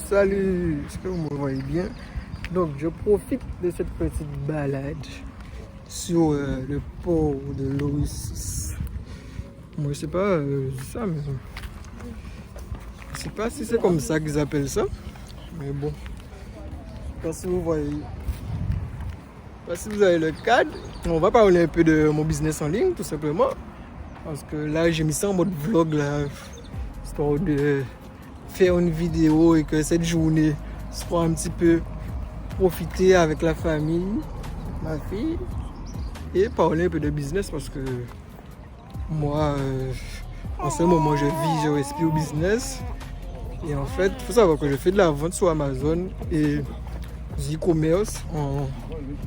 Salut, est-ce que vous me voyez bien? Donc je profite de cette petite balade sur le port de l'Oasis. Moi je sais pas ça, mais je sais pas si c'est comme ça qu'ils appellent ça, mais bon, je sais pas si vous voyez, je sais pas si vous avez le cadre. On va parler un peu de mon business en ligne tout simplement, parce que là j'ai mis ça en mode vlog là, histoire de faire une vidéo et que cette journée soit un petit peu profiter avec la famille, ma fille, et parler un peu de business parce que moi, en ce moment, je respire au business. Et en fait, il faut savoir que je fais de la vente sur Amazon et e-commerce en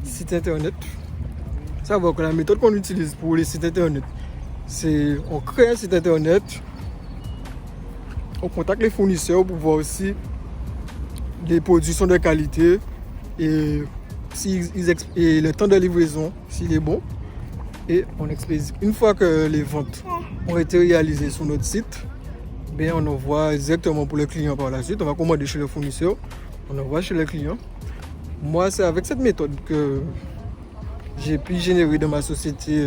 site internet. Il faut savoir que la méthode qu'on utilise pour les sites internet, c'est on crée un site internet, on contacte les fournisseurs pour voir si les produits sont de qualité et, et le temps de livraison, s'il est bon. Et on expédie. Une fois que les ventes ont été réalisées sur notre site, bien on envoie directement pour le client par la suite. On va commander chez le fournisseur, on envoie chez le client. Moi, c'est avec cette méthode que j'ai pu générer dans ma société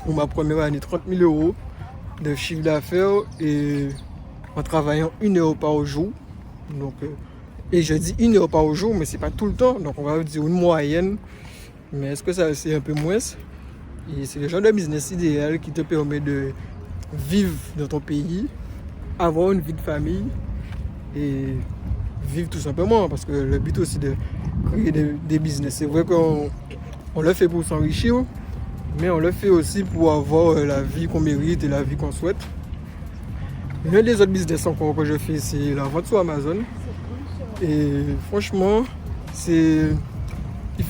pour ma première année 30 000 euros de chiffre d'affaires et en travaillant 1 heure par jour. Donc, et je dis 1 heure par jour, mais c'est pas tout le temps. Donc on va dire une moyenne. Mais est-ce que ça c'est un peu moins? Et c'est le genre de business idéal qui te permet de vivre dans ton pays, avoir une vie de famille et vivre tout simplement. Parce que le but aussi de créer des business, c'est vrai qu'on le fait pour s'enrichir, mais on le fait aussi pour avoir la vie qu'on mérite et la vie qu'on souhaite. L'un des autres business encore que je fais, c'est la vente sur Amazon. Et franchement, il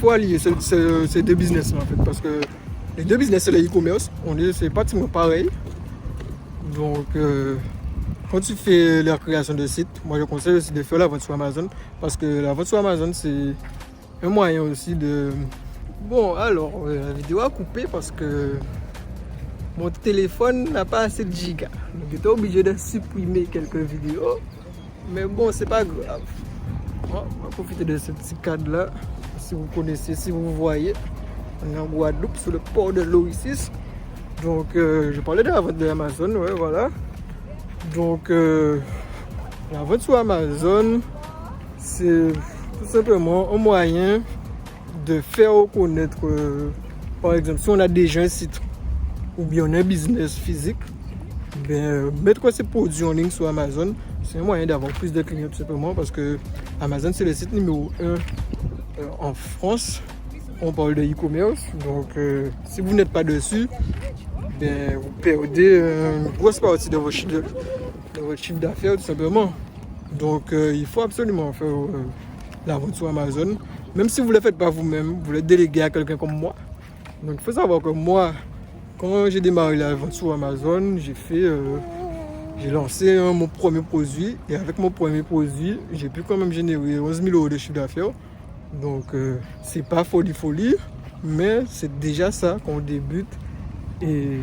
faut allier ces deux business là en fait, parce que les deux business c'est le e-commerce, c'est pratiquement pareil. Donc quand tu fais la création de site, moi je conseille aussi de faire la vente sur Amazon, parce que la vente sur Amazon c'est un moyen aussi de... Bon alors, la vidéo a coupé parce que mon téléphone n'a pas assez de gigas. Donc j'étais obligé de supprimer quelques vidéos. Mais bon, c'est pas grave. On va profiter de ce petit cadre là. Si vous connaissez, si vous voyez, on est en Guadeloupe sur le port de l'Oasis. Donc je parlais de la vente de Amazon, ouais, voilà. Donc la vente sur Amazon, c'est tout simplement un moyen de faire connaître, par exemple, si on a déjà un site ou bien on a un business physique, ben, mettre ses produits en ligne sur Amazon, c'est un moyen d'avoir plus de clients tout simplement, parce que Amazon c'est le site numéro 1 en France. On parle de e-commerce, donc si vous n'êtes pas dessus, ben, vous perdez une grosse partie de votre chiffre d'affaires tout simplement. Donc il faut absolument faire la vente sur Amazon, même si vous ne le faites pas vous-même, vous le déléguez à quelqu'un comme moi. Donc il faut savoir que moi, quand j'ai démarré la vente sur Amazon, j'ai lancé mon premier produit, et avec mon premier produit, j'ai pu quand même générer 11 000 euros de chiffre d'affaires. Donc c'est pas folie, mais c'est déjà ça qu'on débute et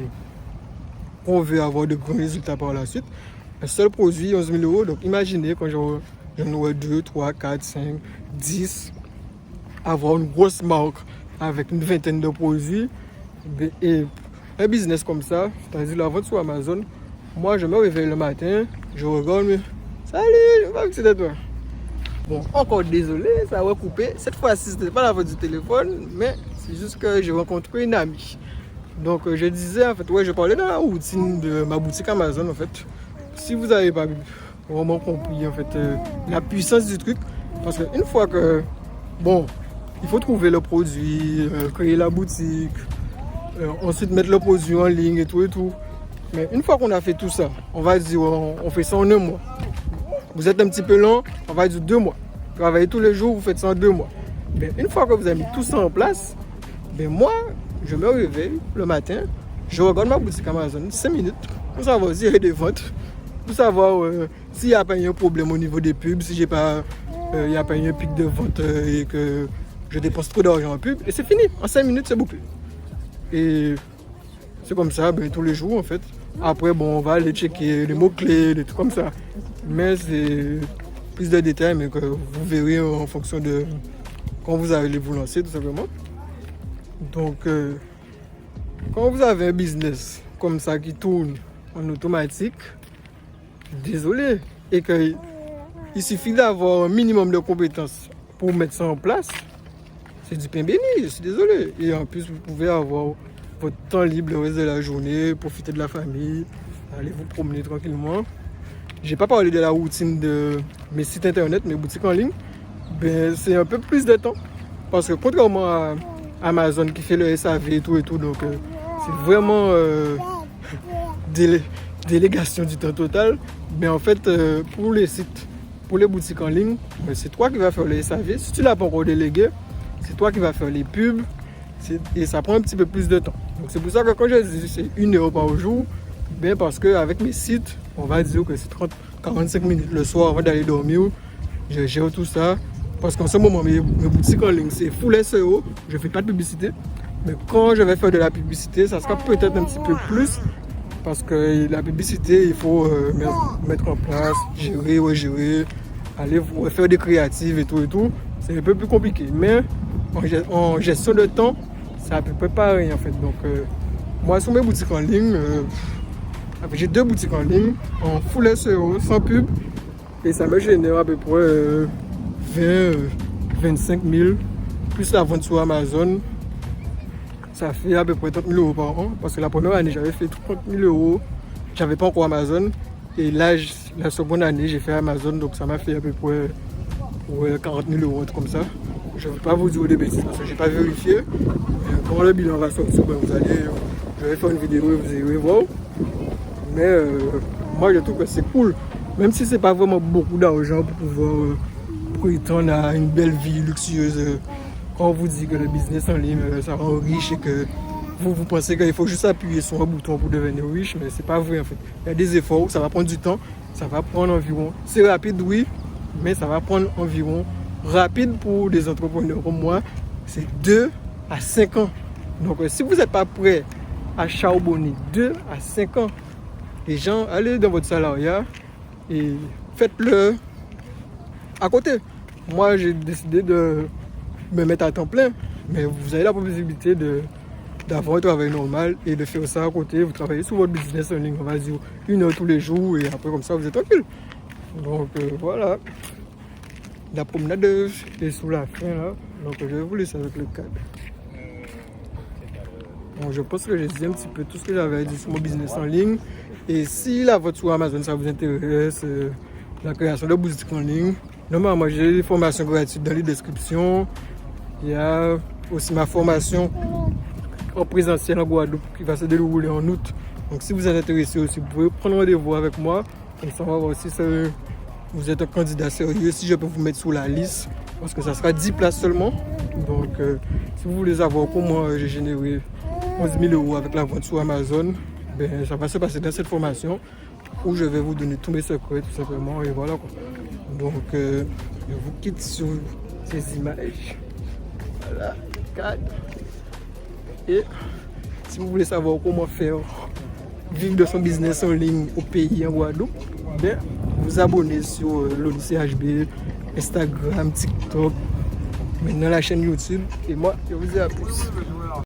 qu'on veut avoir de grands résultats par la suite. Un seul produit, 11 000 euros, donc imaginez quand j'en aurai 2, 3, 4, 5, 10, avoir une grosse marque avec une vingtaine de produits, et un business comme ça, c'est-à-dire la vente sur Amazon. Moi, je me réveille le matin, je regarde, salut, je vois que c'était toi. Bon, encore désolé, ça va couper. Cette fois-ci, c'était pas la faute du téléphone, mais c'est juste que j'ai rencontré une amie. Donc, je disais, en fait, ouais, je parlais de la routine de ma boutique Amazon, en fait. Si vous n'avez pas vraiment compris, en fait, la puissance du truc, parce qu'une fois que, bon, il faut trouver le produit, créer la boutique, ensuite mettre le produit en ligne et tout. Mais une fois qu'on a fait tout ça, on va dire, on fait ça en 1 mois. Vous êtes un petit peu lent, on va dire 2 mois. Travaillez tous les jours, vous faites ça en 2 mois. Mais une fois que vous avez mis tout ça en place, ben moi, je me réveille le matin, je regarde ma boutique Amazon 5 minutes pour savoir s'il y a des ventes, pour savoir s'il n'y a pas un problème au niveau des pubs, si il n'y a pas un pic de vente et que je dépense trop d'argent en pub. Et c'est fini, en 5 minutes c'est bouclé. Et c'est comme ça, ben, tous les jours en fait. Après, bon, on va aller checker les mots-clés, des trucs comme ça. Mais plus de détails, mais que vous verrez en fonction de quand vous allez vous lancer, tout simplement. Donc, quand vous avez un business comme ça qui tourne en automatique, désolé, et qu'il suffit d'avoir un minimum de compétences pour mettre ça en place, c'est du pain béni, je suis désolé. Et en plus, vous pouvez avoir votre temps libre le reste de la journée, profiter de la famille, aller vous promener tranquillement. J'ai pas parlé de la routine de mes sites internet, mes boutiques en ligne. Ben, c'est un peu plus de temps. Parce que contrairement à Amazon qui fait le SAV et tout, donc c'est vraiment délégation du temps total. Mais en fait, pour les sites, pour les boutiques en ligne, ben, c'est toi qui vas faire le SAV. Si tu l'as pas encore délégué, c'est toi qui vas faire les pubs. Et ça prend un petit peu plus de temps. Donc c'est pour ça que quand je dis c'est 1 heure par jour, ben parce qu'avec mes sites, on va dire que c'est 30-45 minutes le soir avant d'aller dormir. Je gère tout ça. Parce qu'en ce moment, mes boutiques en ligne, c'est full SEO. Je ne fais pas de publicité. Mais quand je vais faire de la publicité, ça sera peut-être un petit peu plus. Parce que la publicité, il faut mettre en place, gérer, aller faire des créatives et tout. C'est un peu plus compliqué. Mais en gestion de temps, c'est à peu près pareil en fait. Donc, moi, sur mes boutiques en ligne, j'ai 2 boutiques en ligne en full SEO, sans pub. Et ça me génère à peu près 25 000, plus la vente sur Amazon. Ça fait à peu près 30 000 euros par an. Parce que la première année, j'avais fait 30 000 euros. J'avais pas encore Amazon. Et là, la seconde année, j'ai fait Amazon. Donc ça m'a fait à peu près 40 000 euros, comme ça. Je ne vais pas vous dire des bêtises parce que je n'ai pas vérifié. Quand le bilan va sortir, ben je vais faire une vidéo et vous allez voir. Mais moi, je trouve que c'est cool. Même si c'est pas vraiment beaucoup d'argent pour pouvoir prétendre à une belle vie luxueuse. Quand on vous dit que le business en ligne, ça rend riche et que vous pensez qu'il faut juste appuyer sur un bouton pour devenir riche, mais c'est pas vrai en fait. Il y a des efforts, ça va prendre du temps, ça va prendre environ, c'est rapide oui, mais ça va prendre environ, rapide pour des entrepreneurs comme moi, c'est 2 à 5 ans. Donc si vous n'êtes pas prêt à charbonner 2 à 5 ans, les gens, allez dans votre salariat et faites-le à côté. Moi, j'ai décidé de me mettre à temps plein, mais vous avez la possibilité d'avoir un travail normal et de faire ça à côté. Vous travaillez sur votre business en ligne, on va dire 1 heure tous les jours et après comme ça vous êtes tranquille. Donc voilà, la promenade est sous la fin là, donc je vais vous laisser avec le cadre. Bon, je pense que j'ai dit un petit peu tout ce que j'avais dit sur mon business en ligne. Et si la vente sur Amazon ça vous intéresse, la création de boutiques en ligne, normalement j'ai des formations gratuites dans les descriptions. Il y a aussi ma formation en présentiel en Guadeloupe qui va se dérouler en août. Donc si vous êtes intéressé aussi, vous pouvez prendre rendez-vous avec moi. Comme ça, on va voir si vous êtes un candidat sérieux, si je peux vous mettre sur la liste. Parce que ça sera 10 places seulement. Donc si vous voulez savoir comment j'ai généré 11 000 euros avec la vente sur Amazon, ben, ça va se passer dans cette formation où je vais vous donner tous mes secrets tout simplement. Et voilà quoi. Donc je vous quitte sur ces images. Voilà, cadre. Et si vous voulez savoir comment faire vivre de son business en ligne au pays en Guadeloupe, ben, vous abonnez sur l'Odyssée HB, Instagram, TikTok, maintenant la chaîne YouTube. Et moi, je vous dis à plus.